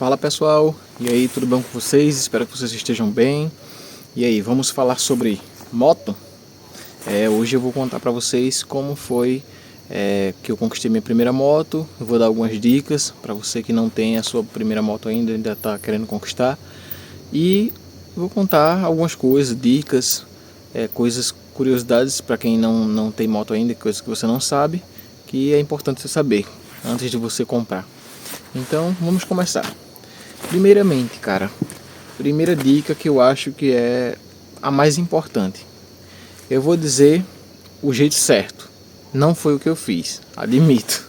Fala pessoal, e aí, tudo bom com vocês? Espero que vocês estejam bem. E aí, vamos falar sobre moto? Hoje eu vou contar pra vocês como foi que eu conquistei minha primeira moto. Eu vou dar algumas dicas pra você que não tem a sua primeira moto ainda tá querendo conquistar. E vou contar algumas coisas, dicas, coisas, curiosidades pra quem não tem moto ainda, coisas que você não sabe, que é importante você saber antes de você comprar. Então, vamos começar. Primeiramente, cara, primeira dica que eu acho que é a mais importante. Eu vou dizer o jeito certo. Não foi o que eu fiz, admito.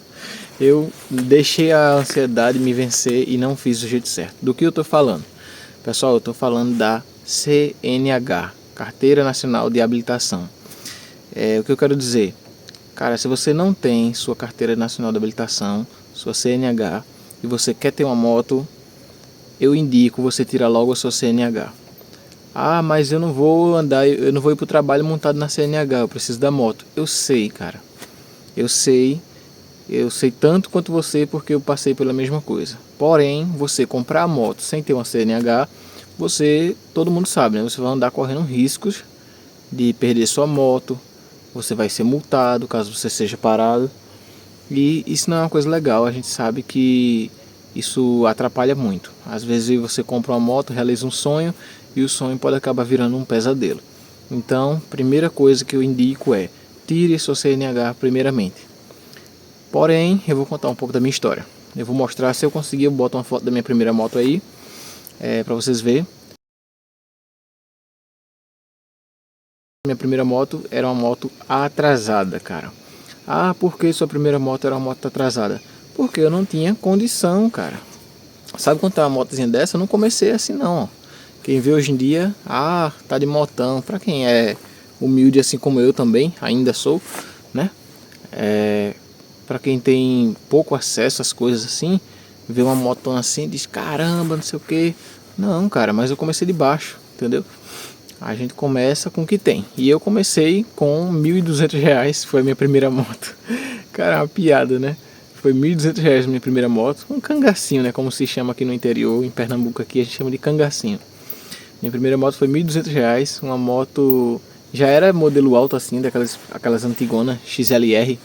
Eu deixei a ansiedade me vencer e não fiz o jeito certo. Do que eu tô falando? Pessoal, eu tô falando da CNH, Carteira Nacional de Habilitação. O que eu quero dizer? Cara, se você não tem sua Carteira Nacional de Habilitação, sua CNH, e você quer ter uma moto, eu indico você tirar logo a sua CNH. Ah, mas eu não vou andar, eu não vou ir para o trabalho montado na CNH, eu preciso da moto. Eu sei, cara. Eu sei tanto quanto você porque eu passei pela mesma coisa. Porém, você comprar a moto sem ter uma CNH, todo mundo sabe, né? Você vai andar correndo riscos de perder sua moto, você vai ser multado caso você seja parado. E isso não é uma coisa legal, a gente sabe que isso atrapalha muito. Às vezes você compra uma moto, realiza um sonho e o sonho pode acabar virando um pesadelo. Então, primeira coisa que eu indico é tire sua CNH primeiramente. Porém, eu vou contar um pouco da minha história. Eu vou mostrar, se eu conseguir, eu boto uma foto da minha primeira moto aí, para vocês verem. Minha primeira moto era uma moto atrasada, cara. Ah, por que sua primeira moto era uma moto atrasada? Porque eu não tinha condição, cara. Sabe quando tá uma motozinha dessa? Eu não comecei assim não. Quem vê hoje em dia, tá de motão. Pra quem é humilde assim como eu também, ainda sou, né? Pra quem tem pouco acesso às coisas assim, vê uma motão assim, diz caramba, não sei o que. Não, cara, mas eu comecei de baixo, entendeu? A gente começa com o que tem. E eu comecei com R$ 1.200, foi a minha primeira moto. Cara, é uma piada, né? Foi R$ 1.200 a minha primeira moto. Um cangacinho, né? Como se chama aqui no interior, em Pernambuco aqui a gente chama de cangacinho. Minha primeira moto foi R$ 1.200, uma moto... Já era modelo alto assim, aquelas antigonas, XLR.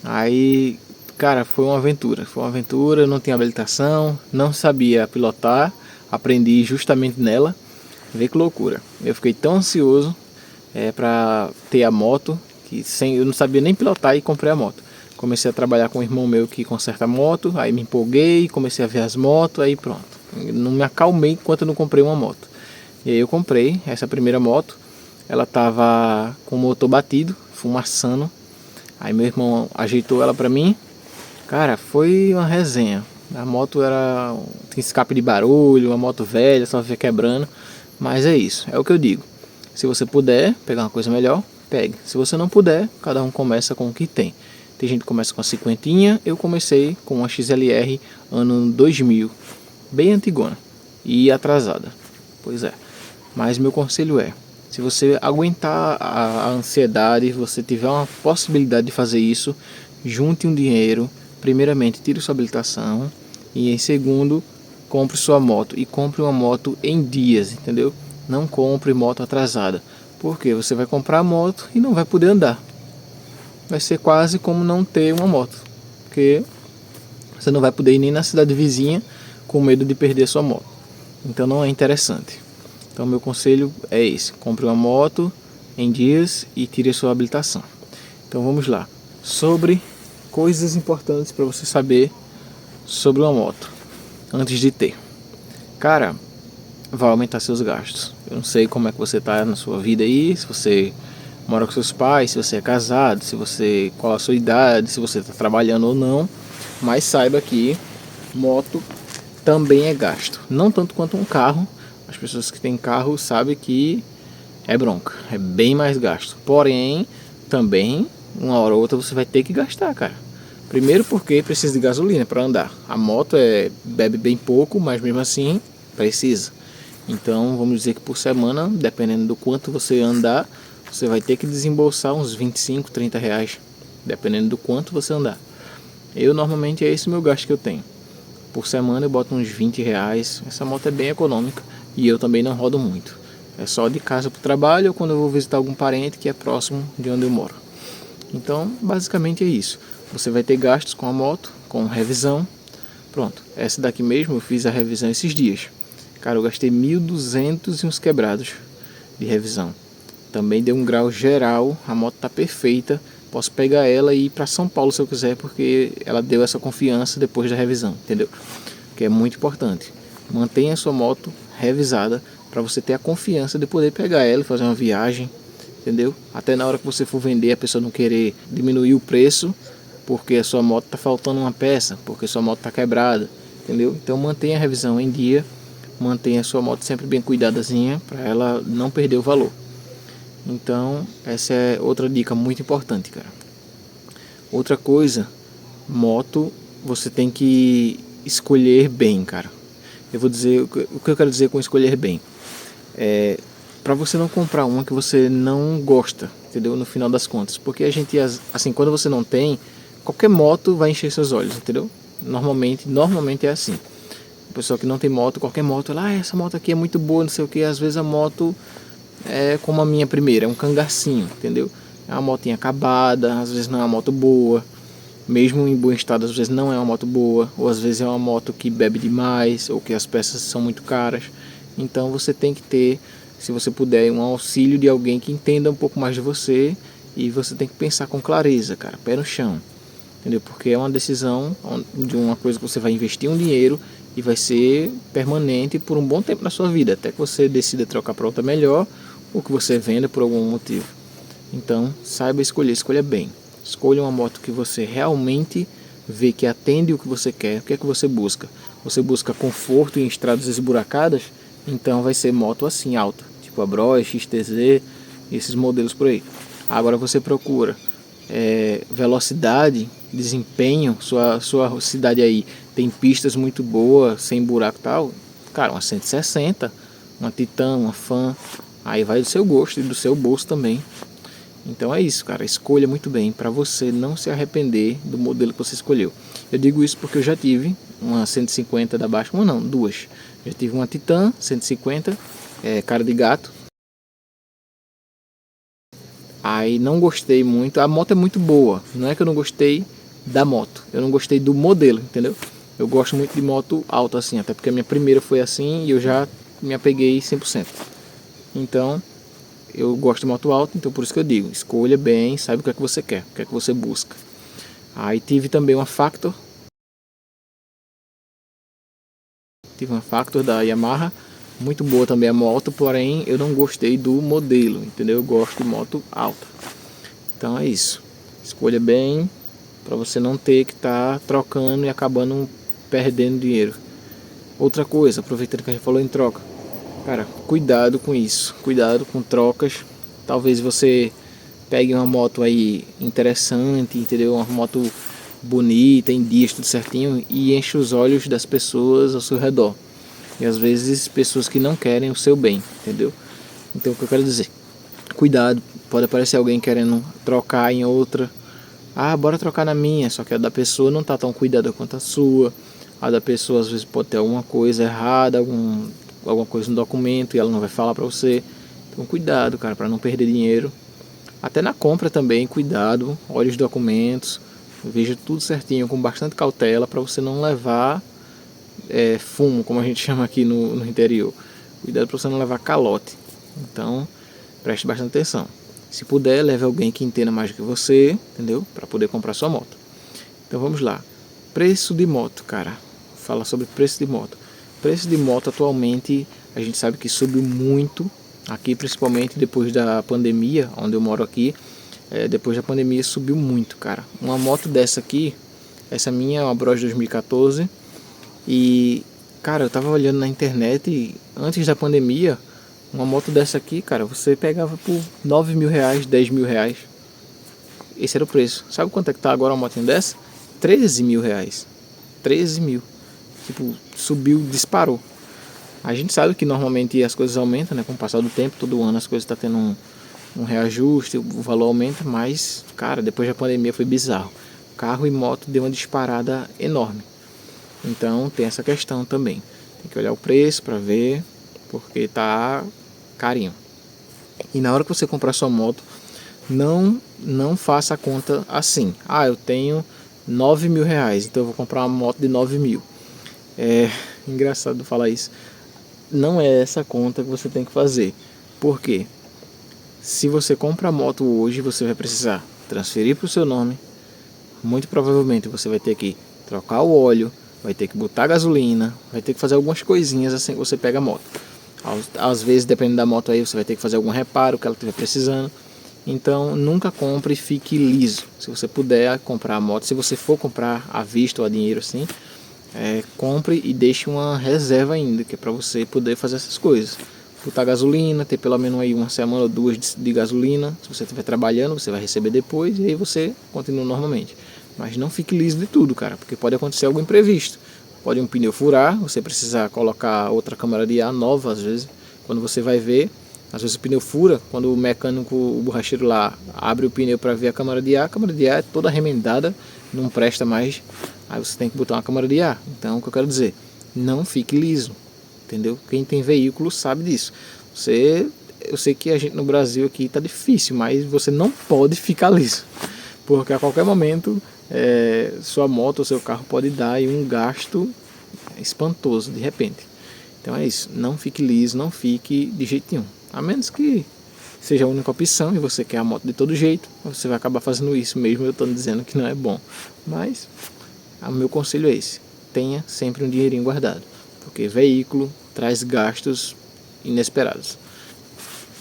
Aí, cara, foi uma aventura. Foi uma aventura, eu não tinha habilitação, não sabia pilotar. Aprendi justamente nela. Vê que loucura. Eu fiquei tão ansioso para ter a moto que eu não sabia nem pilotar e comprei a moto. Comecei a trabalhar com um irmão meu que conserta moto, aí me empolguei, comecei a ver as motos, aí pronto. Não me acalmei enquanto eu não comprei uma moto. E aí eu comprei essa primeira moto, ela tava com o motor batido, fumaçando. Aí meu irmão ajeitou ela pra mim. Cara, foi uma resenha. A moto tinha escape de barulho, uma moto velha, só via quebrando. Mas é isso, é o que eu digo. Se você puder pegar uma coisa melhor, pegue. Se você não puder, cada um começa com o que tem. Tem gente que começa com a cinquentinha, eu comecei com uma XLR ano 2000, bem antigona e atrasada. Pois é. Mas meu conselho é, se você aguentar a ansiedade, você tiver uma possibilidade de fazer isso, junte um dinheiro, primeiramente tire sua habilitação e em segundo, compre sua moto e compre uma moto em dias, entendeu? Não compre moto atrasada, porque você vai comprar a moto e não vai poder andar. Vai ser quase como não ter uma moto, porque você não vai poder ir nem na cidade vizinha com medo de perder sua moto. Então não é interessante. Então meu conselho é esse: compre uma moto em dias e tire sua habilitação. Então vamos lá, sobre coisas importantes para você saber sobre uma moto antes de ter. Cara, vai aumentar seus gastos. Eu não sei como é que você tá na sua vida aí, se você mora com seus pais, se você é casado, qual a sua idade, se você está trabalhando ou não, mas saiba que moto também é gasto. Não tanto quanto um carro. As pessoas que têm carro sabem que é bronca, é bem mais gasto. Porém, também, uma hora ou outra você vai ter que gastar, cara. Primeiro porque precisa de gasolina para andar. A moto bebe bem pouco, mas mesmo assim precisa. Então vamos dizer que por semana, dependendo do quanto você andar, você vai ter que desembolsar uns 25, 30 reais. Dependendo do quanto você andar. Normalmente é esse o meu gasto que eu tenho. Por semana eu boto uns R$ 20. Essa moto é bem econômica e eu também não rodo muito. É só de casa para o trabalho ou quando eu vou visitar algum parente que é próximo de onde eu moro. Então, basicamente é isso. Você vai ter gastos com a moto, com revisão. Pronto, essa daqui mesmo eu fiz a revisão esses dias. Cara, eu gastei 1.200 e uns quebrados de revisão. Também deu um grau geral, a moto tá perfeita. Posso pegar ela e ir para São Paulo se eu quiser, porque ela deu essa confiança depois da revisão, entendeu? Que é muito importante. Mantenha a sua moto revisada para você ter a confiança de poder pegar ela e fazer uma viagem, entendeu? Até na hora que você for vender, a pessoa não querer diminuir o preço porque a sua moto está faltando uma peça, porque a sua moto está quebrada, entendeu? Então mantenha a revisão em dia, mantenha a sua moto sempre bem cuidadazinha para ela não perder o valor. Então essa é outra dica muito importante, cara. Outra coisa, moto você tem que escolher bem, cara. Eu vou dizer o que eu quero dizer com escolher bem. Para você não comprar uma que você não gosta, entendeu? No final das contas, porque a gente, assim, quando você não tem, qualquer moto vai encher seus olhos, entendeu? Normalmente é assim. O pessoal que não tem moto, qualquer moto, ela, essa moto aqui é muito boa, não sei o que. Às vezes a moto é como a minha primeira, é um cangacinho, entendeu? É uma motinha acabada, às vezes não é uma moto boa. Mesmo em bom estado, às vezes não é uma moto boa, ou às vezes é uma moto que bebe demais, ou que as peças são muito caras. Então você tem que ter, se você puder, um auxílio de alguém que entenda um pouco mais de você, e você tem que pensar com clareza, cara, pé no chão, entendeu? Porque é uma decisão de uma coisa que você vai investir um dinheiro e vai ser permanente por um bom tempo na sua vida, até que você decida trocar para outra melhor, ou que você venda por algum motivo. Então saiba escolher, escolha bem. Escolha uma moto que você realmente vê que atende o que você quer. O que é que você busca? Você busca conforto em estradas esburacadas? Então vai ser moto assim, alta, tipo a Bros, XTZ, esses modelos por aí. Agora você procura velocidade, desempenho, sua cidade aí tem pistas muito boas, sem buraco e tal. Cara, uma 160, uma Titan, uma Fan, aí vai do seu gosto e do seu bolso também. Então é isso, cara, escolha muito bem para você não se arrepender do modelo que você escolheu. Eu digo isso porque eu já tive uma 150 da Baixa, uma não, duas. Já tive uma Titan 150, cara de gato. Aí não gostei muito, a moto é muito boa, não é que eu não gostei da moto, eu não gostei do modelo, entendeu? Eu gosto muito de moto alta assim, até porque a minha primeira foi assim e eu já me apeguei 100%. Então eu gosto de moto alta, então por isso que eu digo, escolha bem, saiba o que é que você quer, o que é que você busca. Aí tive também uma Factor, da Yamaha, muito boa também a moto, porém eu não gostei do modelo, entendeu? Eu gosto de moto alta. Então é isso, escolha bem para você não ter que estar trocando e acabando perdendo dinheiro. Outra coisa, aproveitando que a gente falou em troca, cara, cuidado com isso, cuidado com trocas. Talvez você pegue uma moto aí interessante, entendeu? Uma moto bonita, em dias, tudo certinho, e enche os olhos das pessoas ao seu redor. E às vezes pessoas que não querem o seu bem, entendeu? Então o que eu quero dizer, cuidado, pode aparecer alguém querendo trocar em outra. Ah, bora trocar na minha, só que a da pessoa não tá tão cuidada quanto a sua. A da pessoa às vezes pode ter alguma coisa errada, alguma coisa no documento e ela não vai falar pra você. Então cuidado, cara, para não perder dinheiro. Até na compra também, cuidado, olhe os documentos, veja tudo certinho, com bastante cautela, para você não levar fumo, como a gente chama aqui no interior. Cuidado para você não levar calote. Então, preste bastante atenção. Se puder, leve alguém que entenda mais do que você, entendeu? Para poder comprar sua moto. Então vamos lá. Preço de moto, cara. Fala sobre preço de moto. Preço de moto atualmente, a gente sabe que subiu muito. Aqui principalmente depois da pandemia, onde eu moro aqui, depois da pandemia subiu muito, cara. Uma moto dessa aqui, essa minha é uma Bros 2014 e, cara, eu tava olhando na internet e antes da pandemia, uma moto dessa aqui, cara, você pegava por 9 mil reais, 10 mil reais. Esse era o preço. Sabe quanto é que tá agora uma motinha dessa? 13 mil reais. 13 mil. Tipo, subiu, disparou. A gente sabe que normalmente as coisas aumentam, né? Com o passar do tempo, todo ano as coisas estão tendo um reajuste, o valor aumenta, mas, cara, depois da pandemia foi bizarro. Carro e moto deu uma disparada enorme. Então tem essa questão também. Tem que olhar o preço para ver, porque tá carinho. E na hora que você comprar sua moto, não faça a conta assim. Ah, eu tenho 9 mil reais, então eu vou comprar uma moto de 9 mil. É engraçado falar isso. Não é essa conta que você tem que fazer. Por quê? Se você compra a moto hoje, você vai precisar transferir para o seu nome. Muito provavelmente você vai ter que trocar o óleo, vai ter que botar gasolina, vai ter que fazer algumas coisinhas assim que você pega a moto. Às vezes, dependendo da moto aí, você vai ter que fazer algum reparo que ela estiver precisando. Então, nunca compre e fique liso. Se você puder comprar a moto, se você for comprar à vista ou a dinheiro assim, compre e deixe uma reserva ainda, que é para você poder fazer essas coisas. Botar gasolina, ter pelo menos aí uma semana ou duas de gasolina. Se você estiver trabalhando, você vai receber depois e aí você continua normalmente. Mas não fique liso de tudo, cara, porque pode acontecer algo imprevisto. Pode um pneu furar, você precisar colocar outra câmara de ar nova, às vezes, quando você vai ver, às vezes o pneu fura, quando o mecânico, o borracheiro lá, abre o pneu para ver a câmara de ar é toda remendada, não presta mais, aí você tem que botar uma câmara de ar. Então, o que eu quero dizer, não fique liso, entendeu? Quem tem veículo sabe disso. Eu sei que a gente no Brasil aqui tá difícil, mas você não pode ficar liso, porque a qualquer momento sua moto ou seu carro pode dar aí um gasto espantoso de repente. Então é isso, não fique liso, não fique de jeito nenhum. A menos que seja a única opção e você quer a moto de todo jeito, você vai acabar fazendo isso mesmo eu estou dizendo que não é bom. Mas o meu conselho é esse, tenha sempre um dinheirinho guardado, porque veículo traz gastos inesperados.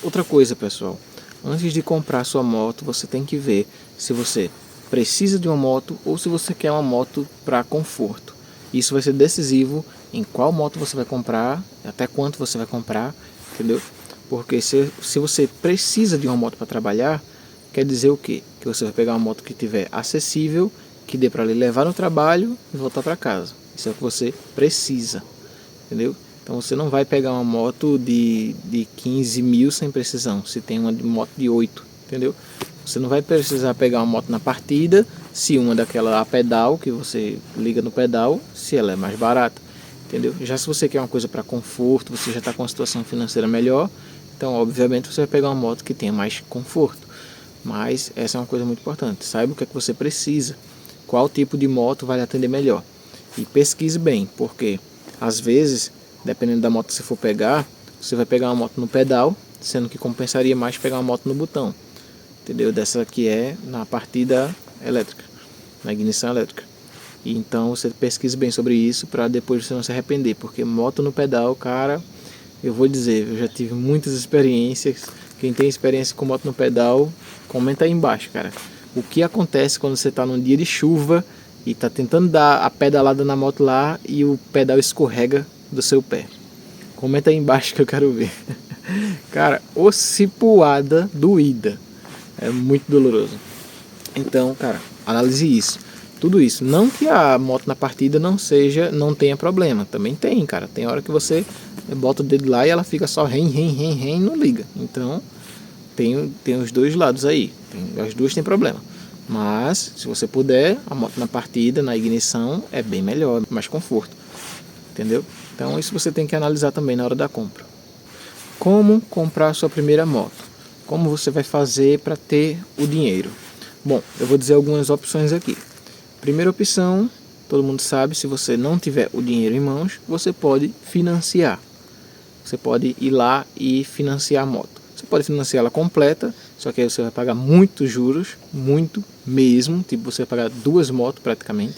Outra coisa, pessoal, antes de comprar sua moto, você tem que ver se você precisa de uma moto ou se você quer uma moto para conforto. Isso vai ser decisivo em qual moto você vai comprar, até quanto você vai comprar, entendeu? Porque se você precisa de uma moto para trabalhar, quer dizer o quê? Que você vai pegar uma moto que tiver acessível, que dê para lhe levar no trabalho e voltar para casa. Isso é o que você precisa, entendeu? Então você não vai pegar uma moto de 15 mil sem precisão, se tem uma moto de 8, entendeu? Você não vai precisar pegar uma moto na partida, se uma daquela a pedal, que você liga no pedal, se ela é mais barata, entendeu? Já se você quer uma coisa para conforto, você já está com uma situação financeira melhor, então obviamente você vai pegar uma moto que tenha mais conforto. Mas essa é uma coisa muito importante, saiba o que é que você precisa, qual tipo de moto vai lhe atender melhor. E pesquise bem, porque às vezes, dependendo da moto que você for pegar, você vai pegar uma moto no pedal, sendo que compensaria mais pegar uma moto no botão, entendeu? Dessa que é na partida elétrica, na ignição elétrica. E então você pesquise bem sobre isso para depois você não se arrepender, porque moto no pedal, cara, eu vou dizer, eu já tive muitas experiências. Quem tem experiência com moto no pedal, comenta aí embaixo, cara. O que acontece quando você está num dia de chuva e está tentando dar a pedalada na moto lá e o pedal escorrega do seu pé? Comenta aí embaixo que eu quero ver. Cara, ô cipuada doída. É muito doloroso. Então, cara, analise isso. Tudo isso. Não que a moto na partida não tenha problema. Também tem, cara. Tem hora que você bota o dedo lá e ela fica só rem e não liga. Então, tem os dois lados aí. As duas têm problema. Mas, se você puder, a moto na partida, na ignição, é bem melhor, mais conforto. Entendeu? Então, isso você tem que analisar também na hora da compra. Como comprar a sua primeira moto? Como você vai fazer para ter o dinheiro? Bom, eu vou dizer algumas opções aqui. Primeira opção, todo mundo sabe, se você não tiver o dinheiro em mãos, você pode financiar. Você pode ir lá e financiar a moto. Você pode financiar ela completa, só que aí você vai pagar muitos juros, muito mesmo, tipo você vai pagar 2 motos praticamente.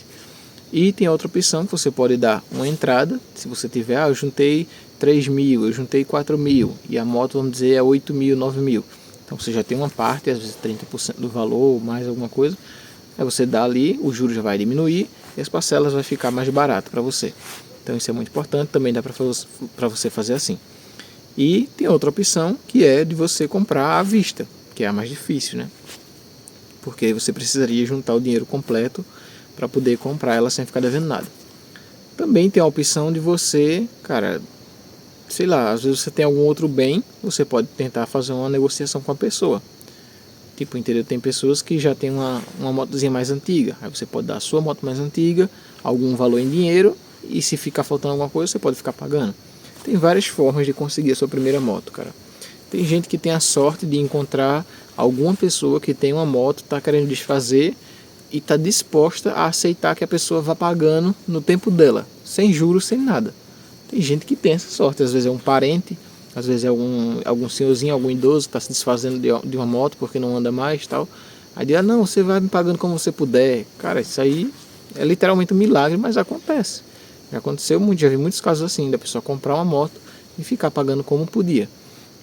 E tem outra opção que você pode dar uma entrada, se você tiver, eu juntei 3 mil, eu juntei 4 mil, e a moto, vamos dizer, é 8 mil, 9 mil. Então você já tem uma parte, às vezes 30% do valor, mais alguma coisa. Aí você dá ali, o juro já vai diminuir e as parcelas vai ficar mais barato para você. Então isso é muito importante, também dá para você fazer assim. E tem outra opção que é de você comprar à vista, que é a mais difícil, né? Porque aí você precisaria juntar o dinheiro completo para poder comprar ela sem ficar devendo nada. Também tem a opção de você, cara, sei lá, às vezes você tem algum outro bem, você pode tentar fazer uma negociação com a pessoa. Tipo, entendeu? Tem pessoas que já tem uma motozinha mais antiga, aí você pode dar a sua moto mais antiga, algum valor em dinheiro, e se ficar faltando alguma coisa, você pode ficar pagando. Tem várias formas de conseguir a sua primeira moto, cara. Tem gente que tem a sorte de encontrar alguma pessoa que tem uma moto, está querendo desfazer e está disposta a aceitar que a pessoa vá pagando no tempo dela, sem juros, sem nada. Tem gente que tem essa sorte, às vezes é um parente, às vezes é algum senhorzinho, algum idoso que está se desfazendo de uma moto porque não anda mais e tal. Aí diz, não, você vai me pagando como você puder. Cara, isso aí é literalmente um milagre, mas acontece. Já aconteceu muito, já vi muitos casos assim, da pessoa comprar uma moto e ficar pagando como podia.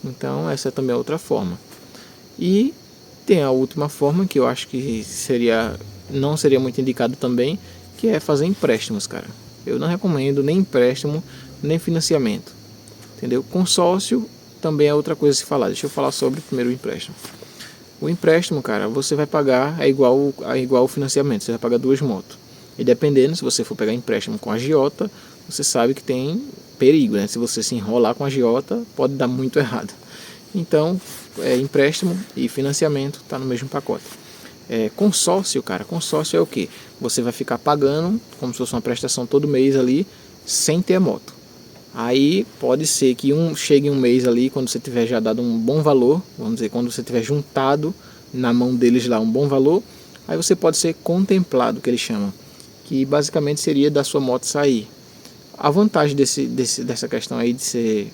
Então essa também é outra forma. E tem a última forma que eu acho que não seria muito indicado também, que é fazer empréstimos, cara. Eu não recomendo nem empréstimo, nem financiamento. Entendeu? Consórcio também é outra coisa a se falar. Deixa eu falar sobre primeiro o empréstimo. O empréstimo, cara, você vai pagar é igual ao financiamento. Você vai pagar 2 motos. E dependendo, se você for pegar empréstimo com a agiota, você sabe que tem perigo, né? Se você se enrolar com a agiota, pode dar muito errado. Então, empréstimo e financiamento está no mesmo pacote. Consórcio, cara, consórcio é o que? Você vai ficar pagando como se fosse uma prestação todo mês ali, sem ter a moto. Aí pode ser que chegue um mês ali, quando você tiver já dado um bom valor, vamos dizer, quando você tiver juntado na mão deles lá um bom valor, aí você pode ser contemplado, que eles chamam, que basicamente seria da sua moto sair. A vantagem dessa questão aí de ser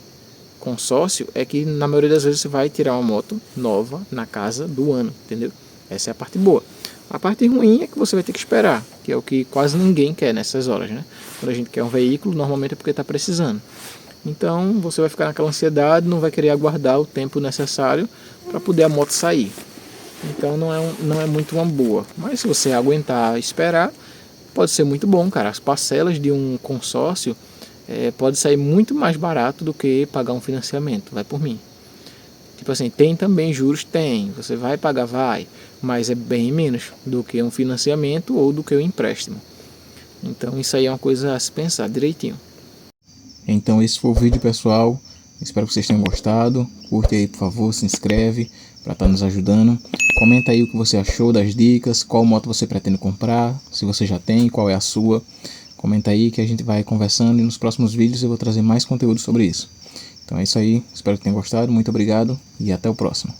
consórcio é que na maioria das vezes você vai tirar uma moto nova na casa do ano, entendeu? Essa é a parte boa. A parte ruim é que você vai ter que esperar, que é o que quase ninguém quer nessas horas, né? Quando a gente quer um veículo, normalmente é porque está precisando. Então você vai ficar naquela ansiedade, não vai querer aguardar o tempo necessário para poder a moto sair. Então não é muito uma boa. Mas se você aguentar esperar, pode ser muito bom, cara. As parcelas de um consórcio pode sair muito mais barato do que pagar um financiamento. Vai por mim. Tipo assim, tem também juros? Tem. Você vai pagar? Vai. Mas é bem menos do que um financiamento ou do que um empréstimo. Então isso aí é uma coisa a se pensar direitinho. Então esse foi o vídeo, pessoal. Espero que vocês tenham gostado. Curte aí, por favor, se inscreve para estar nos ajudando. Comenta aí o que você achou das dicas, qual moto você pretende comprar, se você já tem, qual é a sua. Comenta aí que a gente vai conversando e nos próximos vídeos eu vou trazer mais conteúdo sobre isso. Então é isso aí, espero que tenham gostado, muito obrigado e até o próximo.